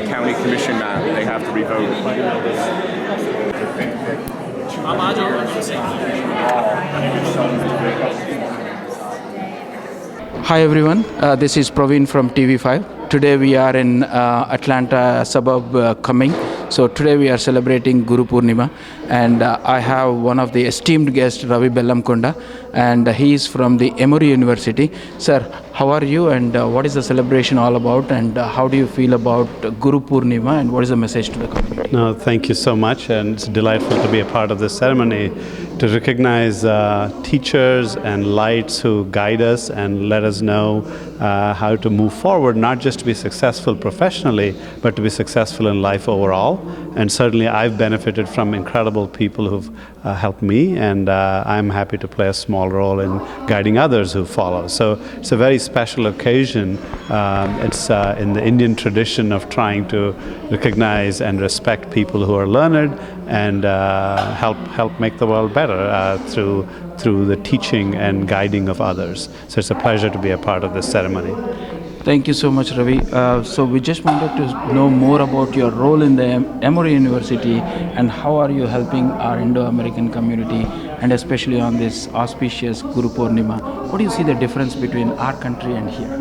county commission map, they have to revote. Hi everyone, this is Praveen from TV5. Today we are in Atlanta suburb coming. So today we are celebrating Guru Purnima, and I have one of the esteemed guests, Ravi Bellamkonda, and he is from the Emory University. Sir, how are you, and what is the celebration all about, and how do you feel about Guru Purnima, and what is the message to the community? No, thank you so much, and it's delightful to be a part of this ceremony to recognize teachers and lights who guide us and let us know how to move forward, not just to be successful professionally, but to be successful in life overall. And certainly I've benefited from incredible people who've helped me, and I'm happy to play a small role in guiding others who follow. So it's a very special occasion. It's in the Indian tradition of trying to recognize and respect people who are learned and help make the world better through the teaching and guiding of others. So it's a pleasure to be a part of this ceremony. Thank you so much, Ravi. So we just wanted to know more about your role in the Emory University, and how are you helping our Indo-American community, and especially on this auspicious Guru Purnima. What do you see the difference between our country and here?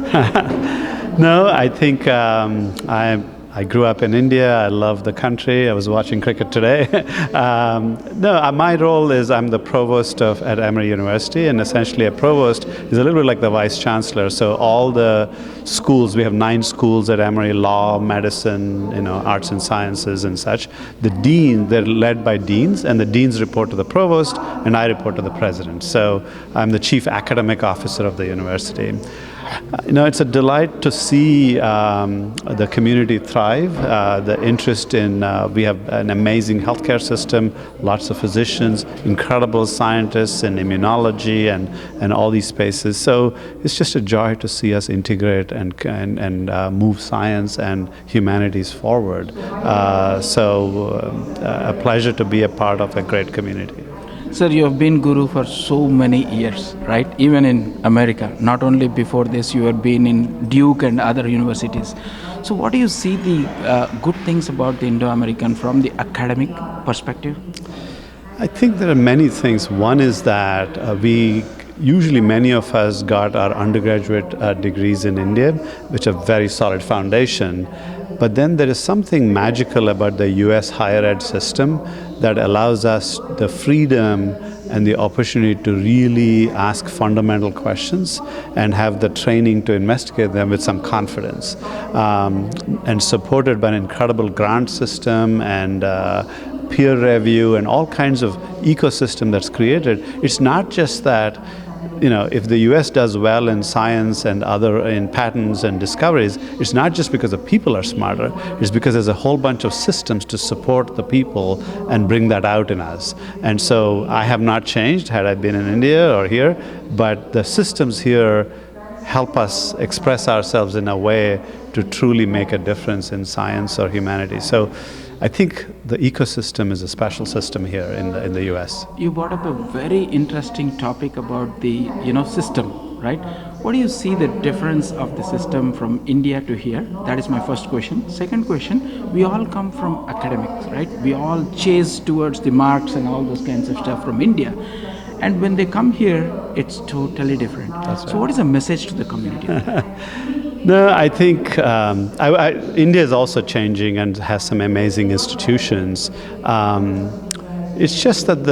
No, I think I grew up in India. I love the country. I was watching cricket today. My role is I'm the provost at Emory University, and essentially a provost is a little bit like the vice chancellor. So all the schools, we have 9 schools at Emory: law, medicine, arts and sciences and such. The dean, they're led by deans, and the deans report to the provost, and I report to the president. So I'm the chief academic officer of the university. It's a delight to see the community thrive, the interest in, we have an amazing healthcare system, lots of physicians, incredible scientists in immunology and all these spaces. So it's just a joy to see us integrate and move science and humanities forward. A pleasure to be a part of a great community. Sir, you have been Guru for so many years, right? Even in America. Not only before this, you have been in Duke and other universities. So what do you see the good things about the Indo-American from the academic perspective? I think there are many things. One is that usually many of us got our undergraduate degrees in India, which are very solid foundation. But then there is something magical about the US higher ed system that allows us the freedom and the opportunity to really ask fundamental questions and have the training to investigate them with some confidence. And supported by an incredible grant system and peer review and all kinds of ecosystem that's created. It's not just that if the US does well in science and in patents and discoveries, it's not just because the people are smarter, it's because there's a whole bunch of systems to support the people and bring that out in us. And so I have not changed had I been in India or here, but the systems here help us express ourselves in a way to truly make a difference in science or humanity. So I think the ecosystem is a special system here in the US. You brought up a very interesting topic about the system, right? What do you see the difference of the system from India to here? That is my first question. Second question, we all come from academics, right? We all chase towards the marks and all those kinds of stuff from India. And when they come here, it's totally different. That's right. So what is the message to the community? No, I think India is also changing and has some amazing institutions. It's just that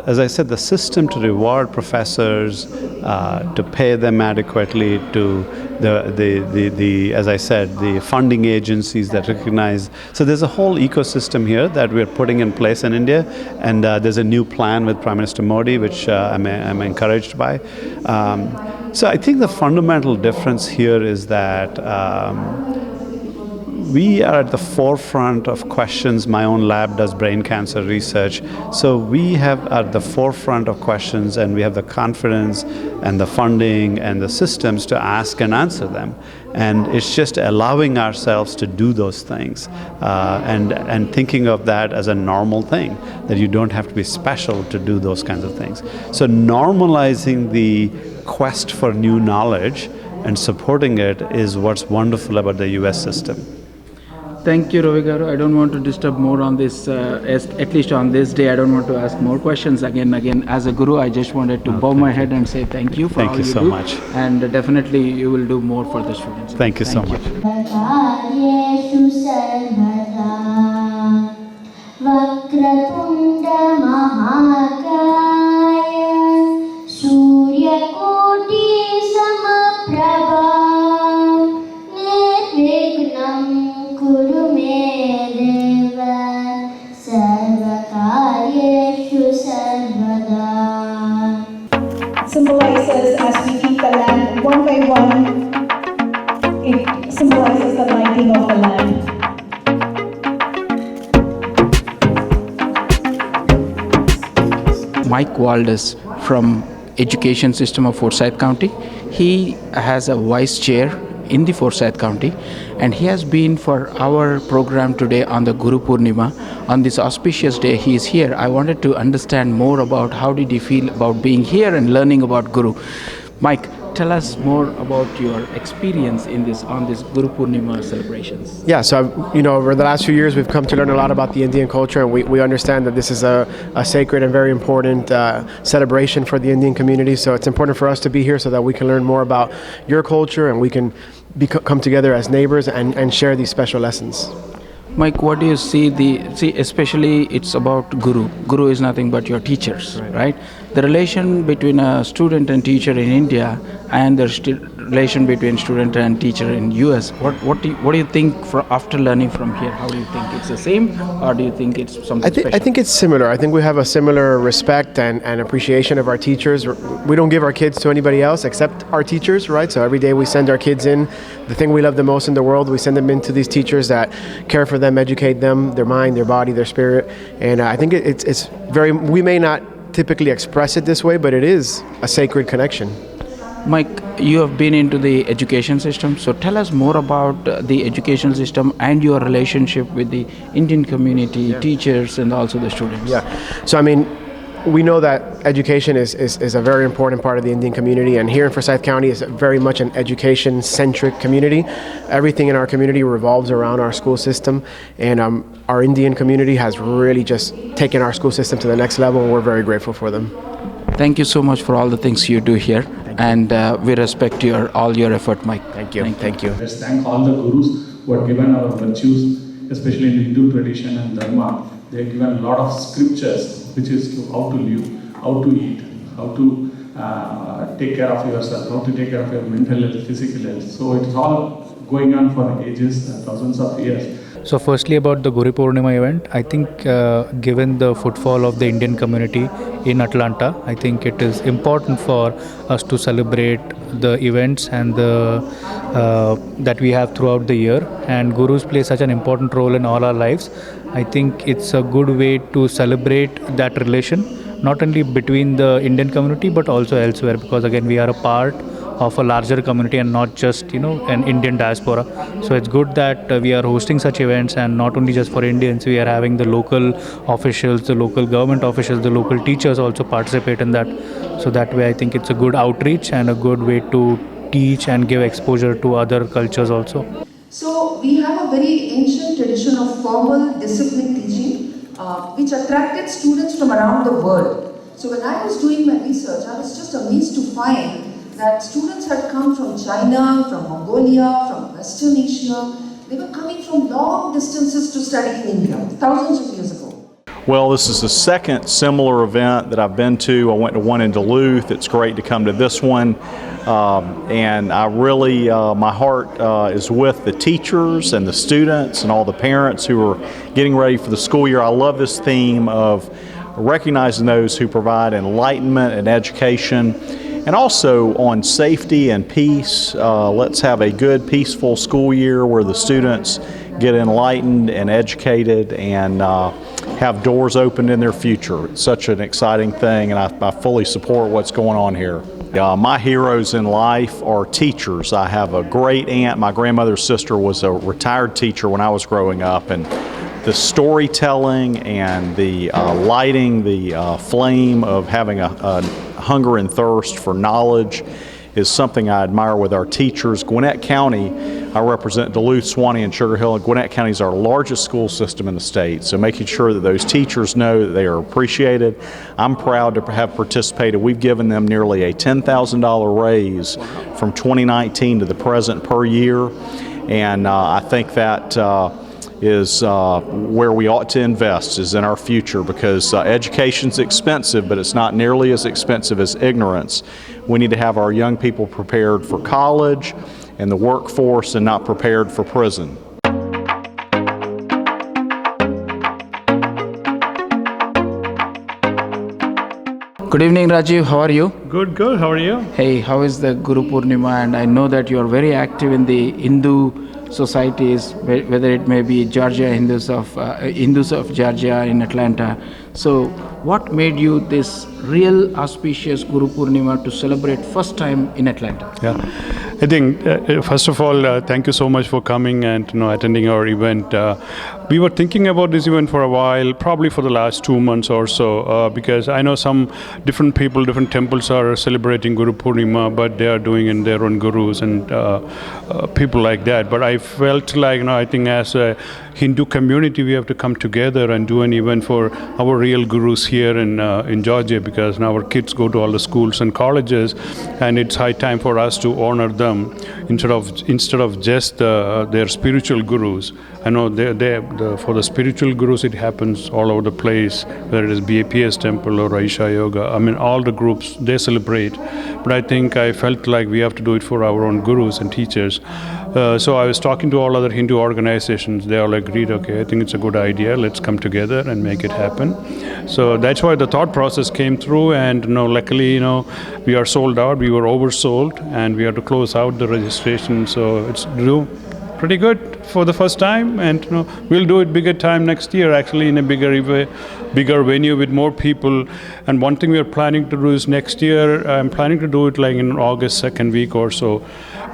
as I said, the system to reward professors, to pay them adequately, to as I said, the funding agencies that recognize. So there's a whole ecosystem here that we're putting in place in India, and there's a new plan with Prime Minister Modi, which I'm encouraged by. So I think the fundamental difference here is that we are at the forefront of questions. My own lab does brain cancer research. So we have at the forefront of questions, and we have the confidence and the funding and the systems to ask and answer them. And it's just allowing ourselves to do those things and thinking of that as a normal thing, that you don't have to be special to do those kinds of things. So normalizing the quest for new knowledge and supporting it is what's wonderful about the US system. Thank you, Ravi Garu. I don't want to disturb more on this, at least on this day. I don't want to ask more questions again. As a guru, I just wanted to bow my head and say thank you for all you so do. much. And definitely you will do more for the students. Thank you so much. Symbolizes as we keep the land one by one, it symbolizes the lighting of the land. Mike Waldes from Education System of Forsyth County. He has a vice chair in the Forsyth County, and he has been for our program today on the Guru Purnima. On this auspicious day, he is here. I wanted to understand more about how did he feel about being here and learning about Guru. Mike, tell us more about your experience in this on this Guru Purnima celebrations. Yeah, so over the last few years, we've come to learn a lot about the Indian culture, and we understand that this is a sacred and very important celebration for the Indian community. So it's important for us to be here so that we can learn more about your culture and we can come together as neighbors and share these special lessons. Mike, what do you see especially it's about Guru. Guru is nothing but your teachers, right? The relation between a student and teacher in India and the relation between student and teacher in US. What do you think after learning from here? How do you think it's the same, or do you think it's something special? I think it's similar. I think we have a similar respect and appreciation of our teachers. We don't give our kids to anybody else except our teachers, right? So every day we send our kids in. The thing we love the most in the world, we send them into these teachers that care for them, educate them, their mind, their body, their spirit. And I think it's very, we may not typically express it this way, but it is a sacred connection. Mike, you have been into the education system, so tell us more about the education system and your relationship with the Indian community, teachers, and also the students. Yeah, so we know that education is a very important part of the Indian community, and here in Forsyth County is very much an education-centric community. Everything in our community revolves around our school system, and our Indian community has really just taken our school system to the next level, and we're very grateful for them. Thank you so much for all the things you do here, and we respect all your effort, Mike. Thank you. Let's thank all the gurus who have given our virtues, especially in the Hindu tradition and Dharma. They have given a lot of scriptures, which is how to live, how to eat, how to take care of yourself, how to take care of your mental health, physical health. So it is all going on for ages, thousands of years. So firstly about the Guru Purnima event, I think given the footfall of the Indian community in Atlanta, I think it is important for us to celebrate the events and that we have throughout the year. And Gurus play such an important role in all our lives. I think it's a good way to celebrate that relation, not only between the Indian community but also elsewhere, because again we are a part of a larger community and not just an Indian diaspora. So it's good that we are hosting such events, and not only just for Indians, we are having the local officials, the local government officials, the local teachers also participate in that. So that way I think it's a good outreach and a good way to teach and give exposure to other cultures also. So we have a very ancient tradition of formal discipline teaching which attracted students from around the world. So when I was doing my research, I was just amazed to find that students had come from China, from Mongolia, from Western Asia. They were coming from long distances to study in India, thousands of years ago. Well, this is the second similar event that I've been to. I went to one in Duluth. It's great to come to this one. And I really, my heart is with the teachers and the students and all the parents who are getting ready for the school year. I love this theme of recognizing those who provide enlightenment and education, and also on safety and peace. Let's have a good, peaceful school year where the students get enlightened and educated and have doors opened in their future. It's such an exciting thing, and I fully support what's going on here. My heroes in life are teachers. I have a great aunt. My grandmother's sister was a retired teacher when I was growing up, and the storytelling and the lighting the flame of having a hunger and thirst for knowledge is something I admire with our teachers. Gwinnett County, I represent Duluth, Suwannee, and Sugar Hill, and Gwinnett County is our largest school system in the state. So making sure that those teachers know that they are appreciated. I'm proud to have participated. We've given them nearly a $10,000 raise from 2019 to the present per year. And I think that is where we ought to invest, is in our future, because education's expensive, but it's not nearly as expensive as ignorance. We need to have our young people prepared for college and the workforce and not prepared for prison. Good evening, Rajiv. How are you? Good, good. How are you? Hey, how is the Guru Purnima? And I know that you are very active in the Hindu societies, whether it may be Georgia Hindus of Georgia in Atlanta. So, what made you this real auspicious Guru Purnima to celebrate first time in Atlanta? Yeah, I think first of all, thank you so much for coming and attending our event. We were thinking about this event for a while, probably for the last 2 months or so, because I know some different people, different temples are celebrating Guru Purnima, but they are doing in their own gurus and people like that. But I felt like, I think as a Hindu community, we have to come together and do an event for our real gurus here in Georgia, because now our kids go to all the schools and colleges, and it's high time for us to honor them instead of just their spiritual gurus. I know for the spiritual gurus, it happens all over the place, whether it is BAPS temple or Aisha Yoga. I mean, all the groups, they celebrate. But I felt like we have to do it for our own gurus and teachers. So I was talking to all other Hindu organizations. They all agreed, okay, I think it's a good idea. Let's come together and make it happen. So that's why the thought process came through. And luckily, we are sold out. We were oversold, and we had to close out the registration. So it's pretty good for the first time, and we'll do it bigger time next year, actually, in a bigger venue with more people. And one thing we are planning to do is next year, I'm planning to do it like in August second week or so,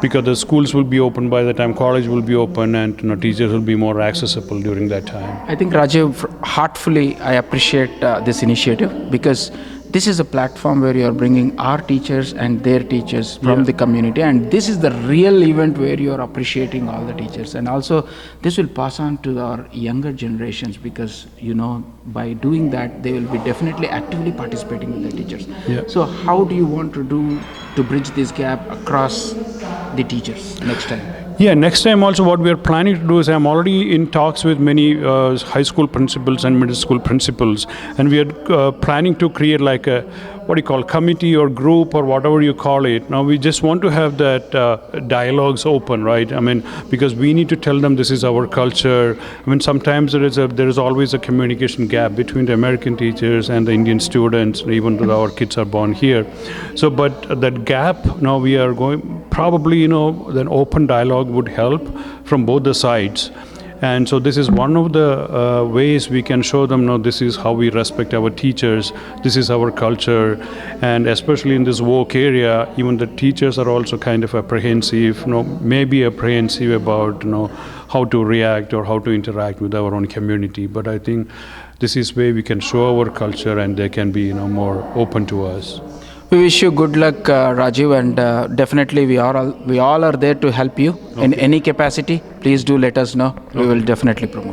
because the schools will be open by the time, college will be open, and teachers will be more accessible during that time. I think, Rajiv, heartfully I appreciate this initiative, because this is a platform where you are bringing our teachers and their teachers from the community, and this is the real event where you are appreciating all the teachers. And also this will pass on to our younger generations, because by doing that they will be definitely actively participating with the teachers. So how do you want to bridge this gap across the teachers next time? Yeah, next time also what we are planning to do is, I'm already in talks with many high school principals and middle school principals, and we are planning to create like a, committee or group or whatever you call it. Now we just want to have that dialogues open, right? I mean, because we need to tell them this is our culture. I mean, sometimes there is always a communication gap between the American teachers and the Indian students, even though our kids are born here. So, but that gap, now we are going, probably, an open dialogue would help from both the sides. And so this is one of the ways we can show them, this is how we respect our teachers, this is our culture. And especially in this woke area, even the teachers are also kind of apprehensive, maybe apprehensive about how to react or how to interact with our own community. But I think this is where we can show our culture, and they can be more open to us. We wish you good luck, Rajiv, and definitely we all are there to help you in any capacity. Please do let us know. We will definitely promote.